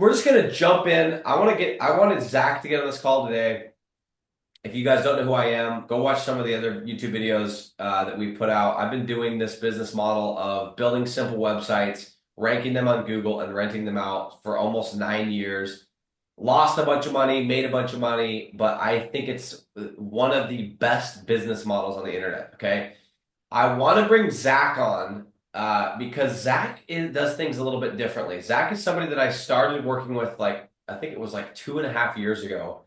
we're just gonna jump in. I wanted Zach to get on this call today. If you guys don't know who I am, go watch some of the other YouTube videos that we put out. I've been doing this business model of building simple websites, ranking them on Google, and renting them out for almost 9 years. Lost a bunch of money, made a bunch of money, but I think it's one of the best business models on the internet. Okay. I want to bring Zach on because does things a little bit differently. Zach is somebody that I started working with, like, I think it was like 2.5 years ago,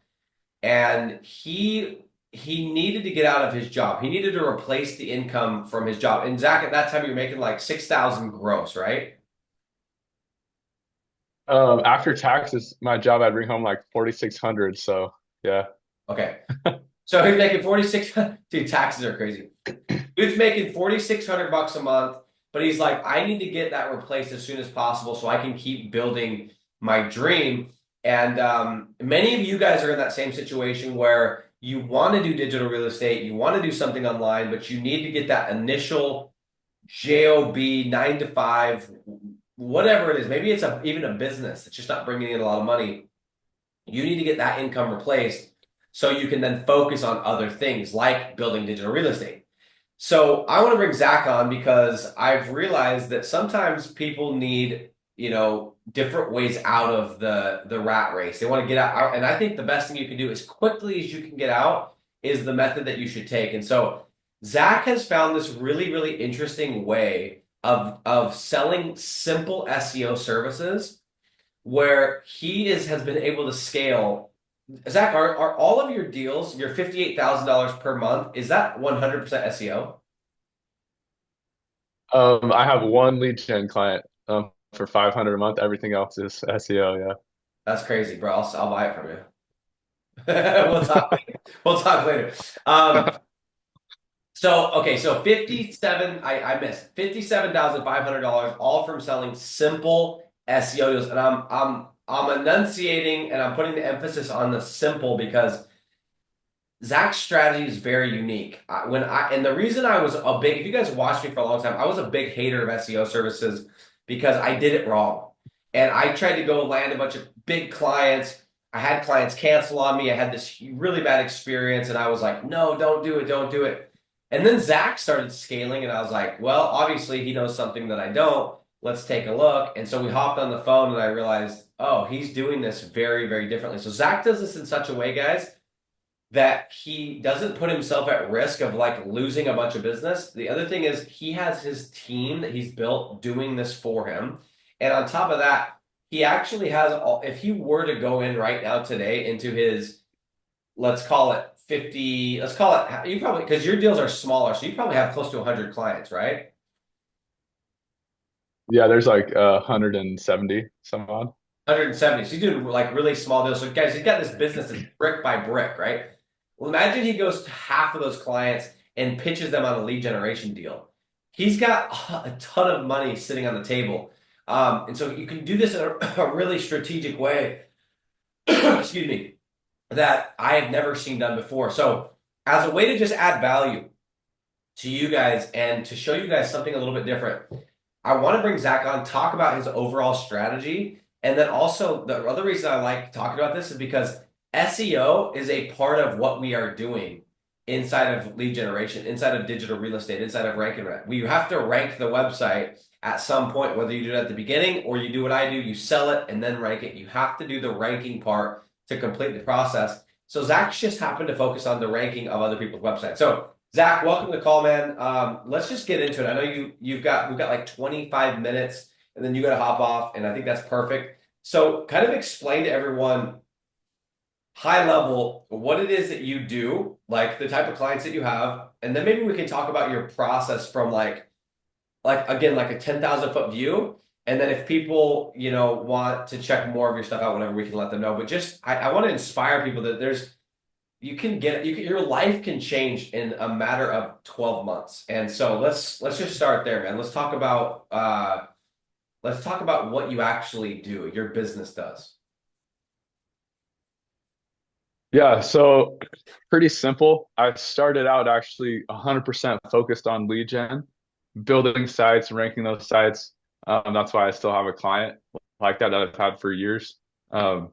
and he needed to get out of his job. He needed to replace the income from his job. And Zach, at that time, you're making like 6,000 gross, right? After taxes, my job I'd bring home like 4,600. So yeah. Okay. So he's making 46. Dude, taxes are crazy. Dude's making 4,600 bucks a month, but he's like, I need to get that replaced as soon as possible so I can keep building my dream. And many of you guys are in that same situation where you want to do digital real estate, you want to do something online, but you need to get that initial job 9 to 5, whatever it is. Maybe it's even a business that's just not bringing in a lot of money. You need to get that income replaced so you can then focus on other things like building digital real estate. So I want to bring Zach on because I've realized that sometimes people need, different ways out of the rat race. They want to get out, and I think the best thing you can do as quickly as you can get out is the method that you should take. And so Zach has found this really, really interesting way of selling simple SEO services where has been able to scale. Zach, are all of your deals, your $58,000 per month, is that 100% SEO? I have one lead gen client for 500 a month. Everything else is SEO. That's crazy, bro. I'll buy it from you. We'll talk later. We'll talk later. Um, Yeah. so 57, I missed $57,500, all from selling simple SEO deals. And I'm enunciating and I'm putting the emphasis on the simple because Zach's strategy is very unique. And the reason I was if you guys watched me for a long time, I was a big hater of SEO services because I did it wrong. And I tried to go land a bunch of big clients. I had clients cancel on me. I had this really bad experience, and I was like, no, don't do it, don't do it. And then Zach started scaling, and I was like, well, obviously he knows something that I don't. Let's take a look. And so we hopped on the phone, and I realized, oh, he's doing this very, very differently. So Zach does this in such a way, guys, that he doesn't put himself at risk of like losing a bunch of business. The other thing is he has his team that he's built doing this for him. And on top of that, he actually has if he were to go in right now today into his, let's call it 50, let's call it, you probably, because your deals are smaller, so you probably have close to 100 clients, right? Yeah, there's like 170 some odd. 170. So you do like really small deals. So guys, he's got this business that's brick by brick, right? Well, imagine he goes to half of those clients and pitches them on a lead generation deal. He's got a ton of money sitting on the table. And so you can do this in a really strategic way, excuse me, that I have never seen done before. So as a way to just add value to you guys and to show you guys something a little bit different, I want to bring Zach on, talk about his overall strategy. And then also, the other reason I like talking about this is because SEO is a part of what we are doing inside of lead generation, inside of digital real estate, inside of rank and rent. We have to rank the website at some point, whether you do it at the beginning or you do what I do, you sell it and then rank it. You have to do the ranking part to complete the process. So Zach's just happened to focus on the ranking of other people's websites. So Zach, welcome to the call, man. Let's just get into it. I know we've got like 25 minutes, and then you got to hop off, and I think that's perfect. So, kind of explain to everyone high level what it is that you do, like the type of clients that you have, and then maybe we can talk about your process from like again like a 10,000 foot view. And then if people want to check more of your stuff out, whatever, we can let them know. But just I want to inspire people that your life can change in a matter of 12 months. And so let's just start there, man. Let's talk about what you actually do, your business does. Yeah, so pretty simple. I started out actually 100% focused on lead gen, building sites, ranking those sites. That's why I still have a client like that I've had for years. Um,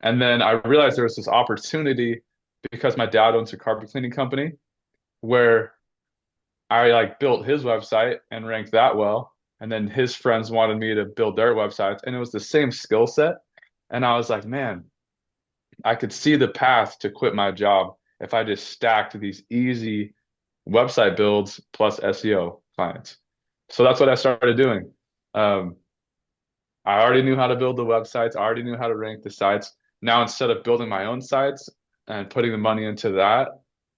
and then I realized there was this opportunity because my dad owns a carpet cleaning company where I like built his website and ranked that well. And then his friends wanted me to build their websites, and it was the same skill set. And I was like, man, I could see the path to quit my job if I just stacked these easy website builds plus SEO clients. So that's what I started doing. Um, I already knew how to build the websites. I already knew how to rank the sites. Now, instead of building my own sites and putting the money into that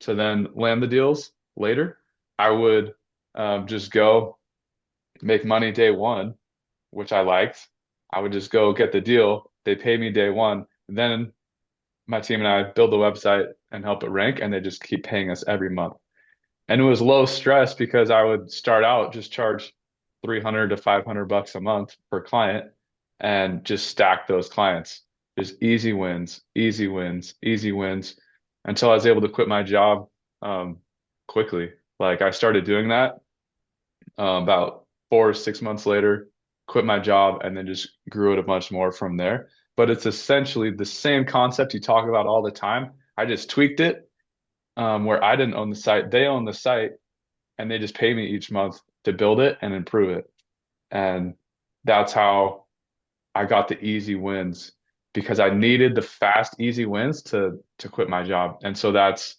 to then land the deals later, I would just go make money day one, which I liked. I would just go get the deal. They pay me day one. Then my team and I build the website and help it rank, and they just keep paying us every month. And it was low stress because I would start out just charge 300 to 500 bucks a month per client and just stack those clients. Just easy wins, easy wins, easy wins until I was able to quit my job quickly. Like I started doing that about 4 or 6 months later, quit my job, and then just grew it a bunch more from there. But it's essentially the same concept you talk about all the time. I just tweaked it where I didn't own the site. They own the site and they just pay me each month to build it and improve it. And that's how I got the easy wins because I needed the fast, easy wins to quit my job. And so that's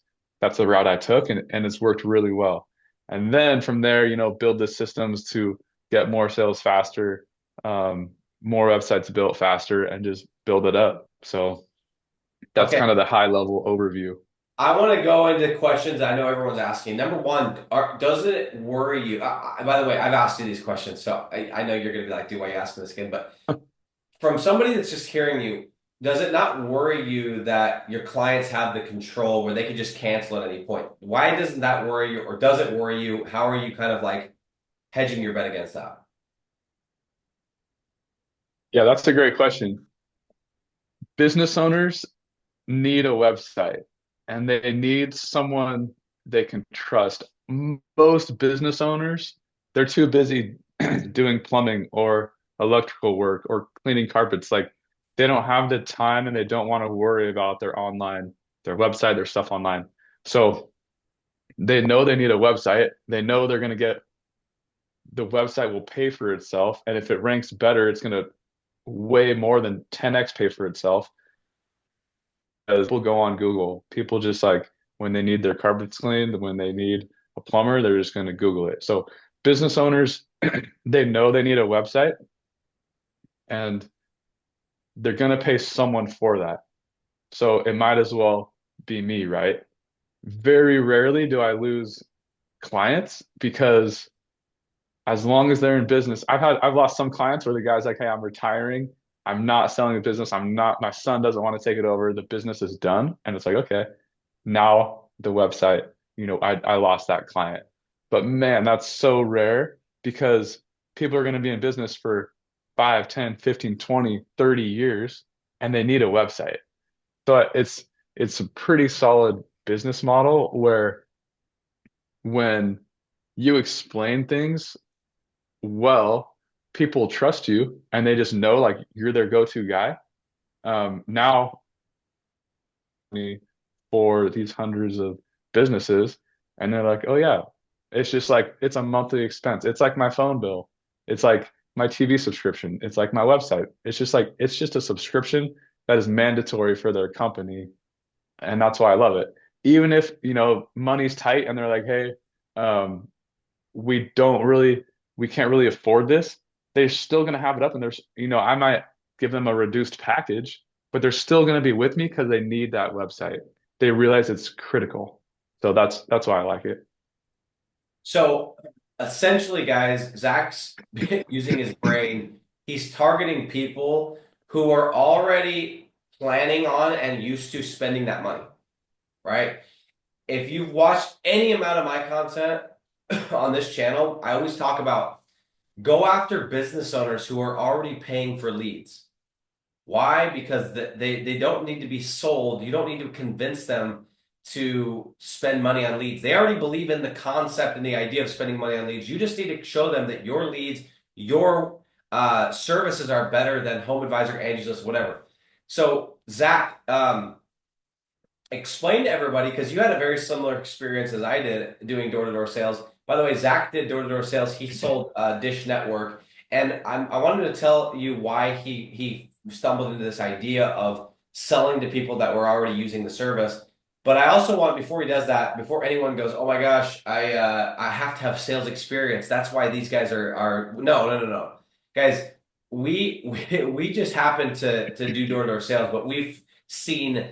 the route I took and it's worked really well. And then from there, build the systems to get more sales faster, more websites built faster and just build it up. So that's Okay. kind of the high level overview. I want to go into questions I know everyone's asking. Number one, does it worry you? By the way, I've asked you these questions, so I know you're going to be like, "Dude, why are you asking this again?" But from somebody that's just hearing you, does it not worry you that your clients have the control where they could just cancel at any point? Why doesn't that worry you, or does it worry you? How are you kind of like hedging your bet against that? Yeah, that's a great question. Business owners need a website and they need someone they can trust. Most business owners, they're too busy doing plumbing or electrical work or cleaning carpets. Like they don't have the time and they don't want to worry about their website, their stuff online. So they know they need a website. They know they're going to get the website will pay for itself. And if it ranks better, it's going to way more than 10x pay for itself because people go on Google. People just like when they need their carpets cleaned, when they need a plumber, they're just going to Google it. So business owners, they know they need a website and they're going to pay someone for that. So it might as well be me, right? Very rarely do I lose clients because as long as they're in business, I've lost some clients where the guy's like, "Hey, I'm retiring. I'm not selling the business. My son doesn't want to take it over. The business is done." And it's like, okay, now the website, I lost that client. But man, that's so rare because people are going to be in business for 5, 10, 15, 20, 30 years and they need a website. So it's a pretty solid business model where when you explain things well, people trust you and they just know like you're their go-to guy. Now for these hundreds of businesses, and they're like, oh yeah, it's just like it's a monthly expense. It's like my phone bill. It's like my TV subscription. It's like my website. It's just a subscription that is mandatory for their company, and that's why I love it. Even if, money's tight and they're like, hey, um, we don't really we can't really afford this, they're still going to have it up and I might give them a reduced package, but they're still going to be with me because they need that website. They realize it's critical. So that's why I like it. So essentially, guys, Zach's using his brain. He's targeting people who are already planning on and used to spending that money, right? If you've watched any amount of my content on this channel, I always talk about go after business owners who are already paying for leads. Why? Because they don't need to be sold. You don't need to convince them to spend money on leads. They already believe in the concept and the idea of spending money on leads. You just need to show them that your leads, your services are better than Home Advisor, Angie's List, whatever. So Zach, explain to everybody because you had a very similar experience as I did doing door-to-door sales. By the way, Zach did door-to-door sales. He sold Dish Network, and I wanted to tell you why he stumbled into this idea of selling to people that were already using the service. But I also want, before he does that, before anyone goes, "Oh my gosh, I have to have sales experience." That's why these guys are no, guys. We just happen to do door-to-door sales, but we've seen,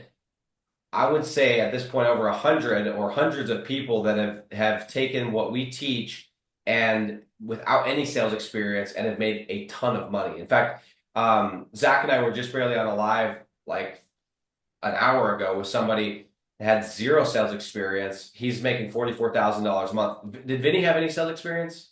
I would say at this point, over 100 or hundreds of people that have taken what we teach and without any sales experience and have made a ton of money. In fact, Zach and I were just barely on a live like an hour ago with somebody that had zero sales experience. He's making $44,000 a month. Did Vinny have any sales experience?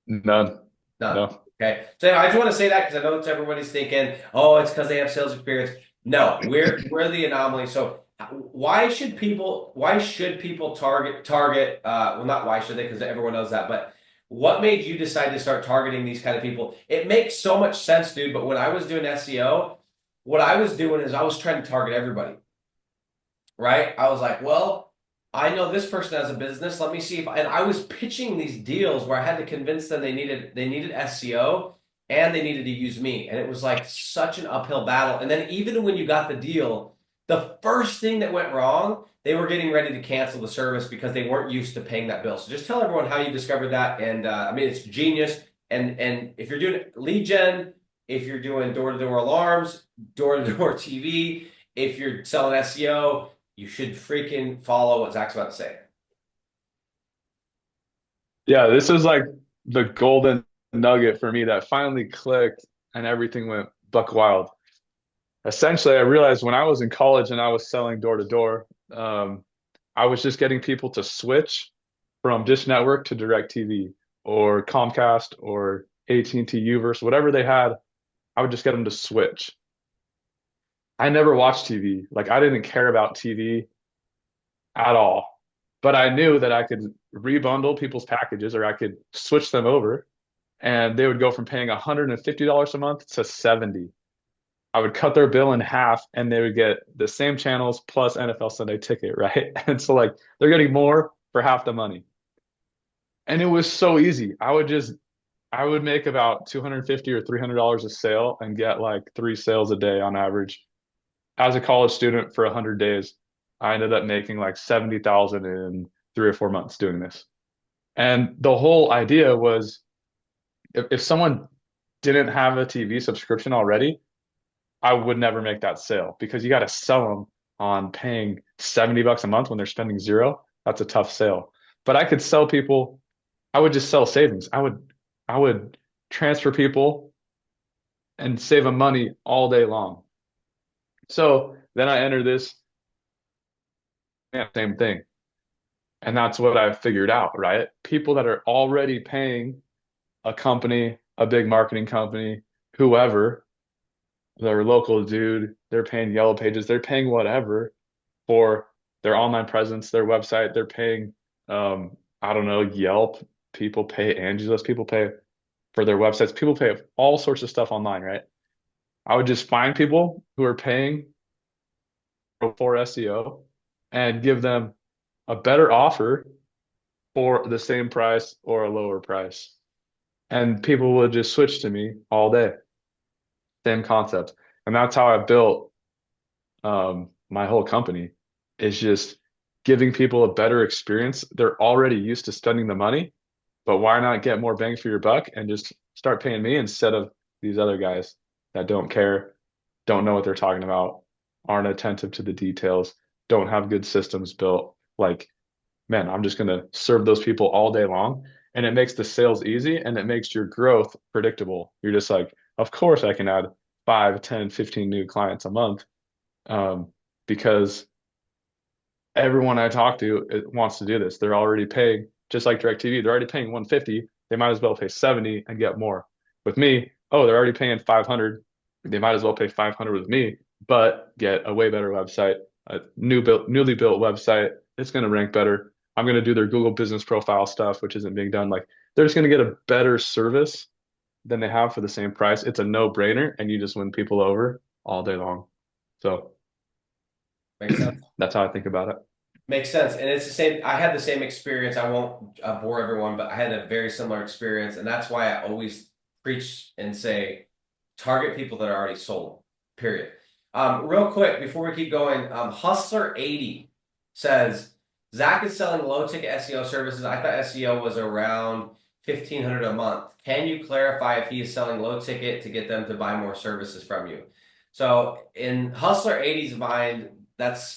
None. None. No. Okay. So anyway, I just want to say that because I know it's everybody's thinking, oh, it's because they have sales experience. No, we're the anomaly. So why should people target well, not why should they, because everyone knows that, but what made you decide to start targeting these kind of people? It makes so much sense, dude, but when I was doing SEO, what I was doing is I was trying to target everybody, right? I was like, well, I know this person has a business. Let me see if, and I was pitching these deals where I had to convince them they needed SEO and they needed to use me. And it was like such an uphill battle. And then even when you got the deal, the first thing that went wrong, they were getting ready to cancel the service because they weren't used to paying that bill. So just tell everyone how you discovered that. And I mean, it's genius. And if you're doing lead gen, if you're doing door-to-door alarms, door-to-door TV, if you're selling SEO, you should freaking follow what Zach's about to say. Yeah, this is like the golden nugget for me that finally clicked and everything went buck wild. Essentially, I realized when I was in college and I was selling door to door, I was just getting people to switch from Dish Network to DirecTV or Comcast or AT&T Uverse, whatever they had. I would just get them to switch. I never watched TV. Like I didn't care about TV at all. But I knew that I could rebundle people's packages or I could switch them over and they would go from paying $150 a month to 70. I would cut their bill in half and they would get the same channels plus NFL Sunday Ticket, right? And so like they're getting more for half the money. And it was so easy. I would make about 250 or $300 a sale and get like 3 sales a day on average. As a college student for 100 days, I ended up making like 70,000 in 3 or 4 months doing this. And the whole idea was if someone didn't have a TV subscription already, I would never make that sale because you got to sell them on paying 70 bucks a month when they're spending zero. That's a tough sale. But I could sell people, I would just sell savings. I would transfer people and save them money all day long. So then I enter this, yeah, same thing. And that's what I figured out, right? People that are already paying a company, a big marketing company, whoever, their local dude, they're paying Yellow Pages, they're paying whatever for their online presence, their website, they're paying I don't know, Yelp, people pay Angie's List, people pay for their websites, people pay all sorts of stuff online, right? I would just find people who are paying for SEO and give them a better offer for the same price or a lower price. And people would just switch to me all day. Same concept. And that's how I built my whole company is just giving people a better experience. They're already used to spending the money, but why not get more bang for your buck and just start paying me instead of these other guys that don't care, don't know what they're talking about, aren't attentive to the details, don't have good systems built. Like, man, I'm just going to serve those people all day long. And it makes the sales easy and it makes your growth predictable. You're just like, of course I can add 5, 10, 15 new clients a month um, because everyone I talk to wants to do this. They're already paying, just like DirecTV, they're already paying 150. They might as well pay 70 and get more. With me, oh, they're already paying 500. They might as well pay 500 with me, but get a way better website, a newly built website. It's going to rank better. I'm going to do their Google business profile stuff, which isn't being done. Like they're just going to get a better service than they have for the same price, it's a no-brainer and you just win people over all day long. So Makes sense. that's how I think about it. Makes sense. And it's the same. I had the same experience. I won't bore everyone, but I had a very similar experience. And that's why I always preach and say, target people that are already sold, period. Real quick, before we keep going, Hustler80 says, Zach is selling low ticket SEO services. I thought SEO was around 1,500 a month. Can you clarify if he is selling low ticket to get them to buy more services from you? So in Hustler80's mind,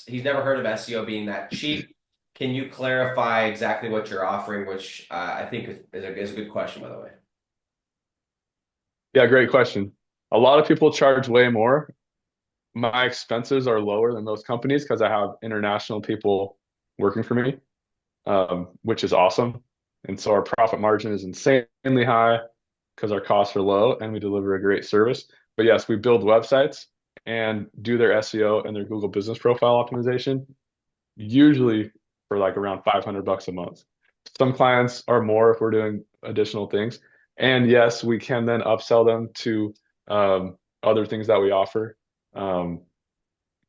he's never heard of SEO being that cheap. Can you clarify exactly what you're offering? Which I think is a good question, by the way. Yeah, great question. A lot of people charge way more. My expenses are lower than those companies because I have international people working for me, which is awesome. And so our profit margin is insanely high because our costs are low and we deliver a great service. But yes, we build websites and do their SEO and their Google business profile optimization, usually for like around 500 bucks a month. Some clients are more if we're doing additional things. And yes, we can then upsell them to other things that we offer. Um,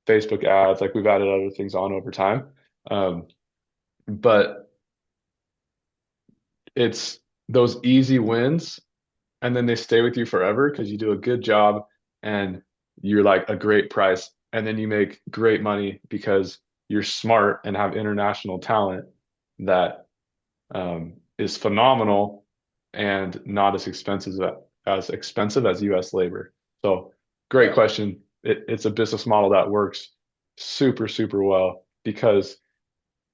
Facebook ads, like we've added other things on over time. Um, but it's those easy wins, and then they stay with you forever because you do a good job and you're like a great price. And then you make great money because you're smart and have international talent that is phenomenal and not as expensive as US labor. So great Yeah. question. It's a business model that works super, super well because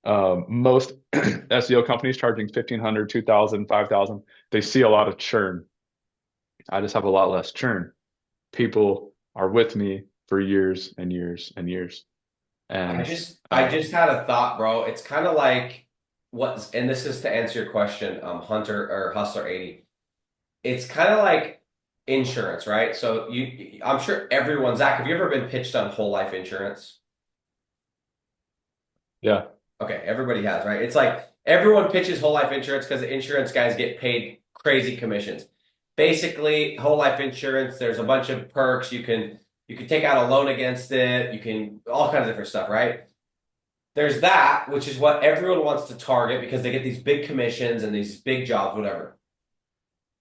most SEO companies charging 1,500, 2,000, 5,000, they see a lot of churn. I just have a lot less churn. People are with me for years and years and years. I And just I just had a thought, bro. It's kind of like and this is to answer your question, Hunter or Hustler 80. It's kind of like insurance, right? So I'm sure everyone, Zach, have you ever been pitched on whole life insurance? yeah, Okay, everybody has, right? It's like everyone pitches whole life insurance because the insurance guys get paid crazy commissions. Basically, whole life insurance, there's a bunch of perks. You can take out a loan against it. You can all kinds of different stuff, right? There's that, which is what everyone wants to target because they get these big commissions and these big jobs, whatever.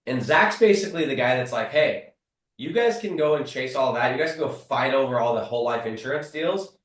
And Zach's basically the guy that's like, hey, you guys can go and chase all that. You guys can go fight over all the whole life insurance deals.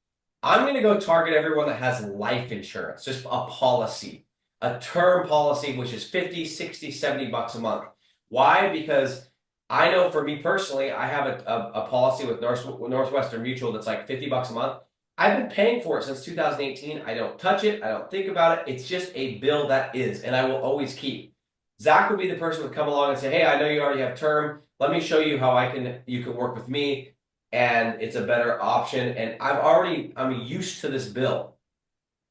I'm going to go target everyone that has life insurance, just a policy, a term policy, which is 50, 60, 70 bucks a month. Why? Because I know for me personally, I have a policy with Northwestern Mutual that's like 50 bucks a month. I've been paying for it since 2018. I don't touch it. I don't think about it. It's just a bill that is, and I will always keep. Zach would be the person who would come along and say, hey, I know you already have term. Let me show you how you can work with me and it's a better option. And I'm used to this bill.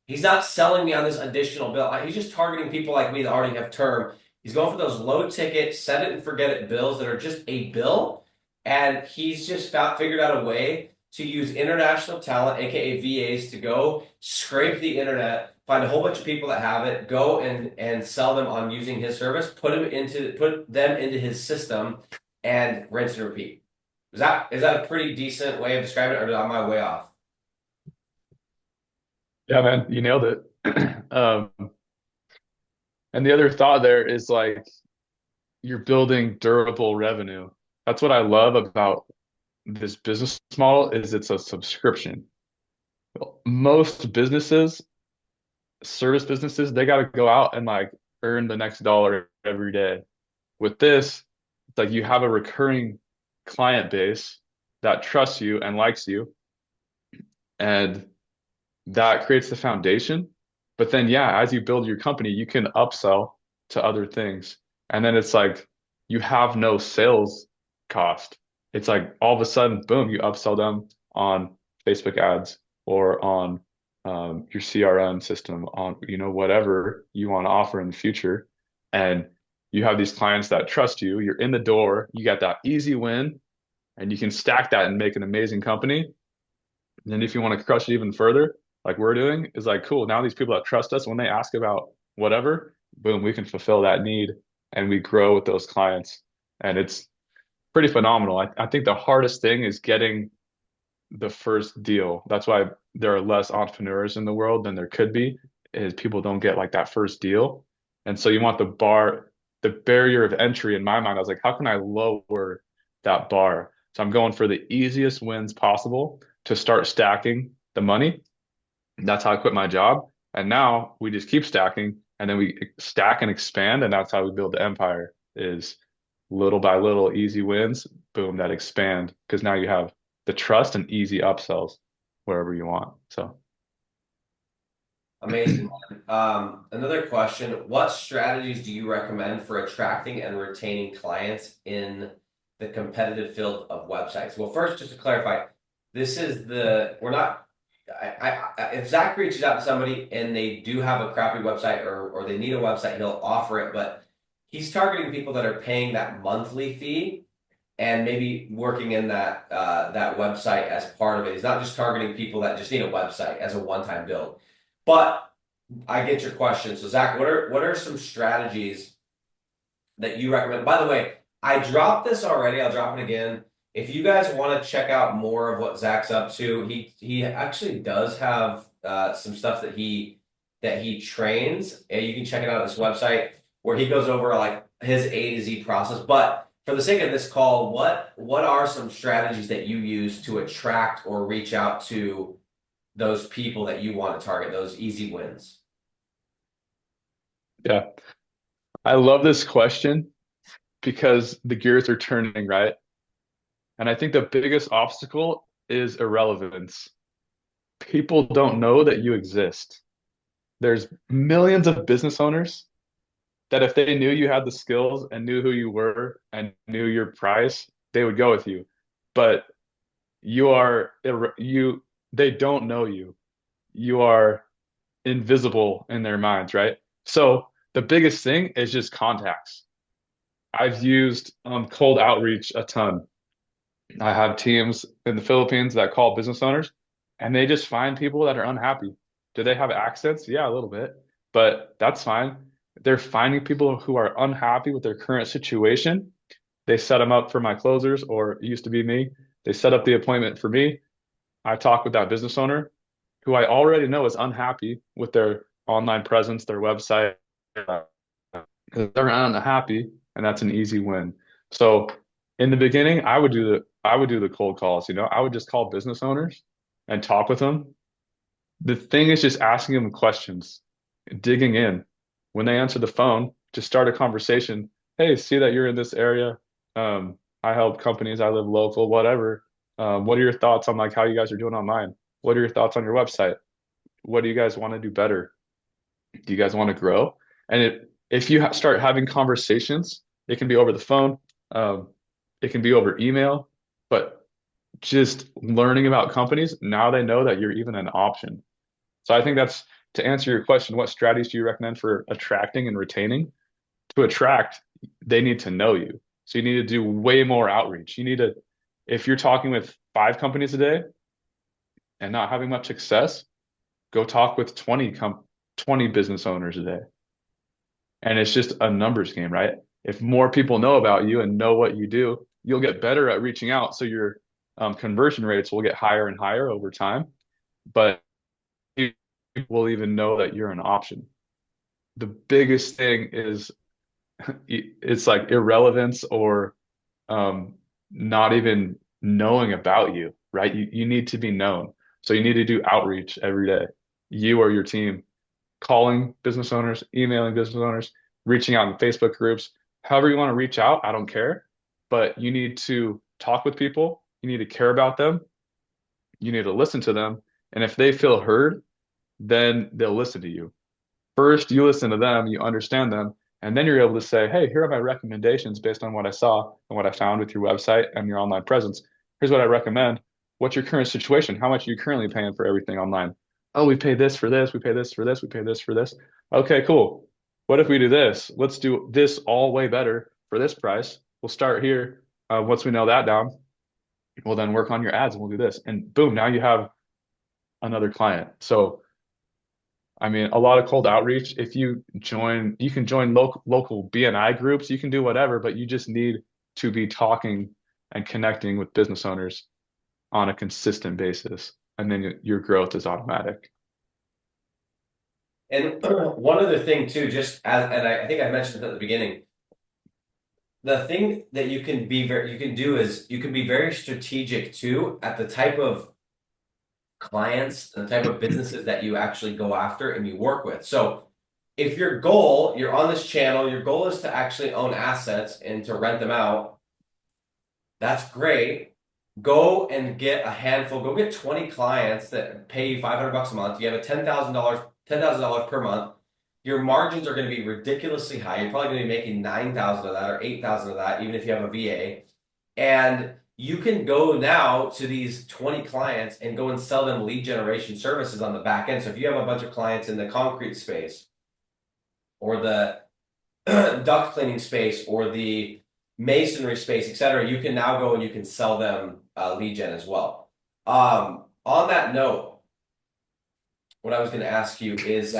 He's not selling me on this additional bill. He's just targeting people like me that already have term. He's going for those low ticket, set it and forget it bills that are just a bill. And he's just figured out a way to use international talent, aka VAs, to go scrape the internet, find a whole bunch of people that have it, go and sell them on using his service, put them into his system, and rinse and repeat. Is that a pretty decent way of describing it, or am I way off? yeah, man, you nailed it. Um, and the other thought there is like you're building durable revenue. That's what I love about this business model is it's a subscription. Most businesses, service businesses, they got to go out and like earn the next dollar every day. With this, it's like you have a recurring client base that trusts you and likes you, and that creates the foundation. But then, yeah, as you build your company, you can upsell to other things. And then it's like you have no sales cost. It's like all of a sudden, boom, you upsell them on Facebook ads or on your CRM system, on whatever you want to offer in the future. And you have these clients that trust you. You're in the door. You got that easy win, and you can stack that and make an amazing company. And then if you want to crush it even further, like we're doing, is like, cool. Now these people that trust us, when they ask about whatever, boom, we can fulfill that need and we grow with those clients. and it's pretty phenomenal. I think the hardest thing is getting the first deal. That's why there are less entrepreneurs in the world than there could be, is people don't get like that first deal. And so you want the barrier of entry in my mind. I was like, how can I lower that bar? So I'm going for the easiest wins possible to start stacking the money. That's how I quit my job. And now we just keep stacking and then we stack and expand. And that's how we build the empire is little by little, easy wins, boom, that expand. Because now you have the trust and easy upsells wherever you want. So Amazing. Another question, what strategies do you recommend for attracting and retaining clients in the competitive field of websites? Well, first, just to clarify, this is we're not, if Zach reaches out to somebody and they do have a crappy website or they need a website, he'll offer it, but he's targeting people that are paying that monthly fee and maybe working in that website as part of it. He's not just targeting people that just need a website as a one-time build. But I get your question. So Zach, what are some strategies that you recommend? By the way, I dropped this already. I'll drop it again. If you guys want to check out more of what Zach's up to, he actually does have some stuff that he trains, and you can check it out on his website where he goes over like his A to Z process. But for the sake of this call, what are some strategies that you use to attract or reach out to those people that you want to target, those easy wins? yeah, I love this question because the gears are turning, right? And I think the biggest obstacle is irrelevance. People don't know that you exist. There's millions of business owners that if they knew you had the skills and knew who you were and knew your price, they would go with you. But you are you they don't know you. You are invisible in their minds, right? So the biggest thing is just contacts. I've used cold outreach a ton. I have teams in the Philippines that call business owners and they just find people that are unhappy. Do they have accents? Yeah, a little bit, but that's fine. They're finding people who are unhappy with their current situation. They set them up for my closers, or it used to be me. They set up the appointment for me. I talk with that business owner who I already know is unhappy with their online presence, their website. They're unhappy, and that's an easy win. So in the beginning, I would do the cold calls, I would just call business owners and talk with them. The thing is just asking them questions, digging in. When they answer the phone, just start a conversation. Hey, see that you're in this area. I help companies, I live local, whatever. What are your thoughts on like how you guys are doing online? What are your thoughts on your website? What do you guys want to do better? Do you guys want to grow? And if you start having conversations, it can be over the phone, um, it can be over email, but just learning about companies, now they know that you're even an option. So I think that's to answer your question, what strategies do you recommend for attracting and retaining? To attract, they need to know you. So you need to do way more outreach. If you're talking with 5 companies a day and not having much success, go talk with 20 business owners a day. And it's just a numbers game, right? If more people know about you and know what you do, you'll get better at reaching out. So your conversion rates will get higher and higher over time, but people will even know that you're an option. The biggest thing is it's like irrelevance or um, not even knowing about you, right? You need to be known. So you need to do outreach every day. You or your team calling business owners, emailing business owners, reaching out in Facebook groups, however you want to reach out, I don't care. But you need to talk with people. You need to care about them. You need to listen to them. And if they feel heard, then they'll listen to you. First, you listen to them, you understand them, and then you're able to say, hey, here are my recommendations based on what I saw and what I found with your website and your online presence. Here's what I recommend. What's your current situation? How much are you currently paying for everything online? Oh, we pay this for this, we pay this for this, we pay this for this. Okay, cool. What if we do this? Let's do this all way better for this price. We'll start here. Once we nail that down, we'll then work on your ads and we'll do this. And boom, now you have another client. So I mean, a lot of cold outreach. If you join, you can join local BNI groups. You can do whatever, but you just need to be talking and connecting with business owners on a consistent basis. And then your growth is automatic. And one other thing too, just as, and I think I mentioned it at the beginning, the thing that you can do is you can be very strategic too at the type of clients and the type of businesses that you actually go after and you work with. So if your goal, you're on this channel, your goal is to actually own assets and to rent them out, that's great. Go and get a handful, go get 20 clients that pay you 500 bucks a month. You have a $10,000 per month. Your margins are going to be ridiculously high. You're probably going to be making 9,000 of that or 8,000 of that, even if you have a VA. And you can go now to these 20 clients and go and sell them lead generation services on the back end. So if you have a bunch of clients in the concrete space or the duct cleaning space or the masonry space, etc., you can now go and you can sell them lead gen as well. On that note, what I was going to ask you is,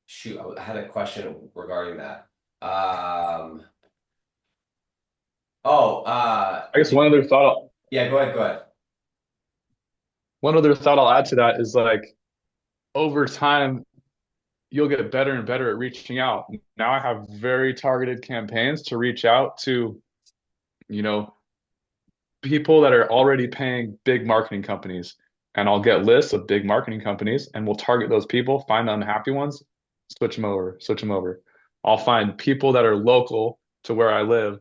shoot, I had a question regarding that. I guess one other thought, Yeah, go ahead, go ahead. one other thought I'll add to that is like over time, you'll get better and better at reaching out. Now I have very targeted campaigns to reach out to, you know, people that are already paying big marketing companies. And I'll get lists of big marketing companies and we'll target those people, find the unhappy ones, switch them over, switch them over. I'll find people that are local to where I live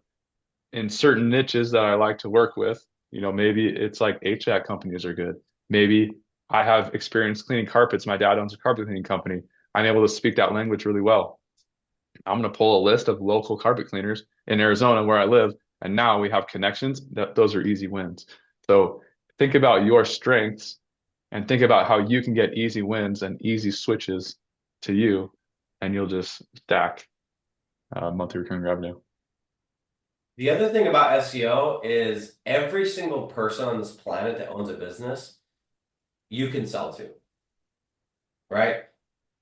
in certain niches that I like to work with. Maybe it's like HVAC companies are good. Maybe I have experience cleaning carpets. My dad owns a carpet cleaning company. I'm able to speak that language really well. I'm going to pull a list of local carpet cleaners in Arizona where I live, and now we have connections. That those are easy wins. So think about your strengths and think about how you can get easy wins and easy switches to you, and you'll just stack monthly recurring revenue. The other thing about SEO is every single person on this planet that owns a business, you can sell to, right?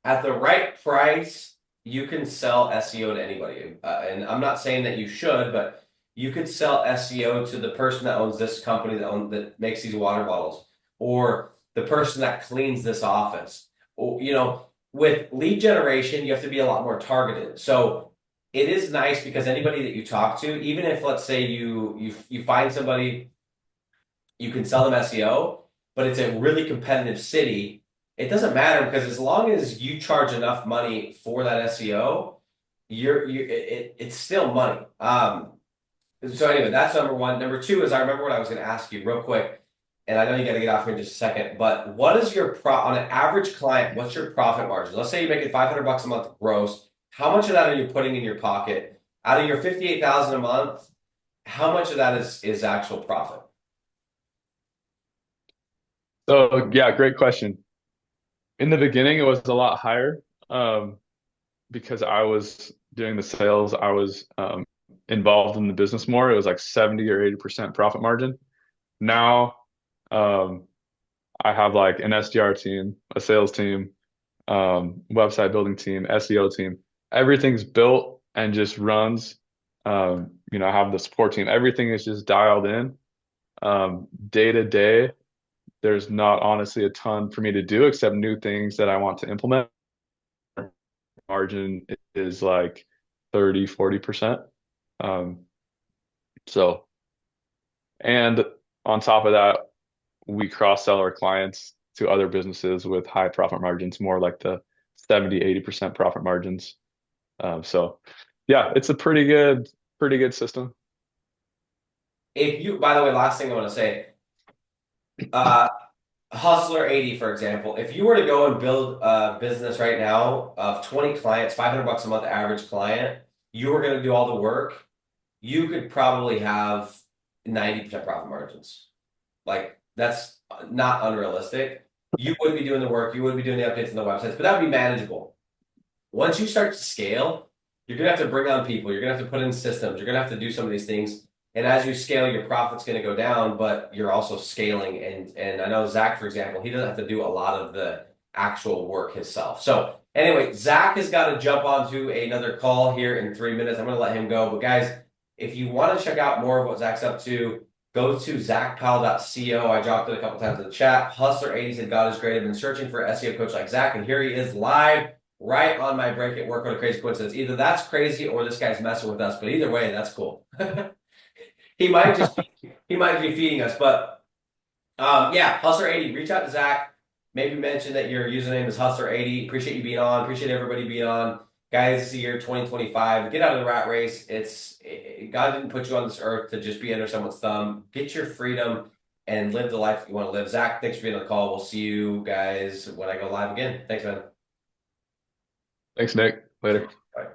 At the right price, you can sell SEO to anybody. And I'm not saying that you should, but you could sell SEO to the person that owns this company that makes these water bottles, or the person that cleans this office. Or, with lead generation, you have to be a lot more targeted. So it is nice because anybody that you talk to, even if let's say you find somebody, you can sell them SEO, but it's a really competitive city. It doesn't matter because as long as you charge enough money for that SEO, it's still money. So anyway, that's number one. Number two is I remember what I was going to ask you real quick, and I know you got to get off here in just a second. But what is your on an average client? What's your profit margin? Let's say you're making 500 bucks a month gross. How much of that are you putting in your pocket? Out of your 58,000 a month, how much of that is actual profit? So yeah, great question. In the beginning, it was a lot higher because I was doing the sales. I was involved in the business more. It was like 70 or 80% profit margin. Now I have like an SDR team, a sales team, website building team, SEO team. Everything's built and just runs. I have the support team. Everything is just dialed in. Day to day, there's not honestly a ton for me to do except new things that I want to implement. Margin is like 30, 40%. Um, so, and on top of that, we cross sell our clients to other businesses with high profit margins, more like the 70, 80% profit margins. So yeah, it's a pretty good system. By the way, last thing I want to say, uh, Hustler 80, for example, if you were to go and build a business right now of 20 clients, 500 bucks a month average client, you were going to do all the work, you could probably have 90% profit margins. Like that's not unrealistic. You would be doing the work, you would be doing the updates on the websites, but that would be manageable. Once you start to scale, you're gonna have to bring on people, you're gonna have to put in systems, you're gonna have to do some of these things. And as you scale, your profit's gonna go down, but you're also scaling. And I know Zack, for example, he doesn't have to do a lot of the actual work himself. So anyway, Zack has got to jump onto another call here in 3 minutes. I'm gonna let him go. But guys, If you want to check out more of what Zach's up to, go to zackpowell.co. I dropped it a couple times in the chat. Hustler80 said, God is great. I've been searching for an SEO coach like Zach, and here he is live right on my break at work. What a crazy coincidence. Either that's crazy or this guy's messing with us, but either way, that's cool. He might just he might be feeding us, but yeah, Hustler80, reach out to Zach. Maybe mention that your username is Hustler80. Appreciate you being on. Appreciate everybody being on. Guys, this is the year 2025. Get out of the rat race. God didn't put you on this earth to just be under someone's thumb. Get your freedom and live the life you want to live. Zach, thanks for being on the call. We'll see you guys when I go live again. Thanks, man. Thanks, Nick. Later. Bye.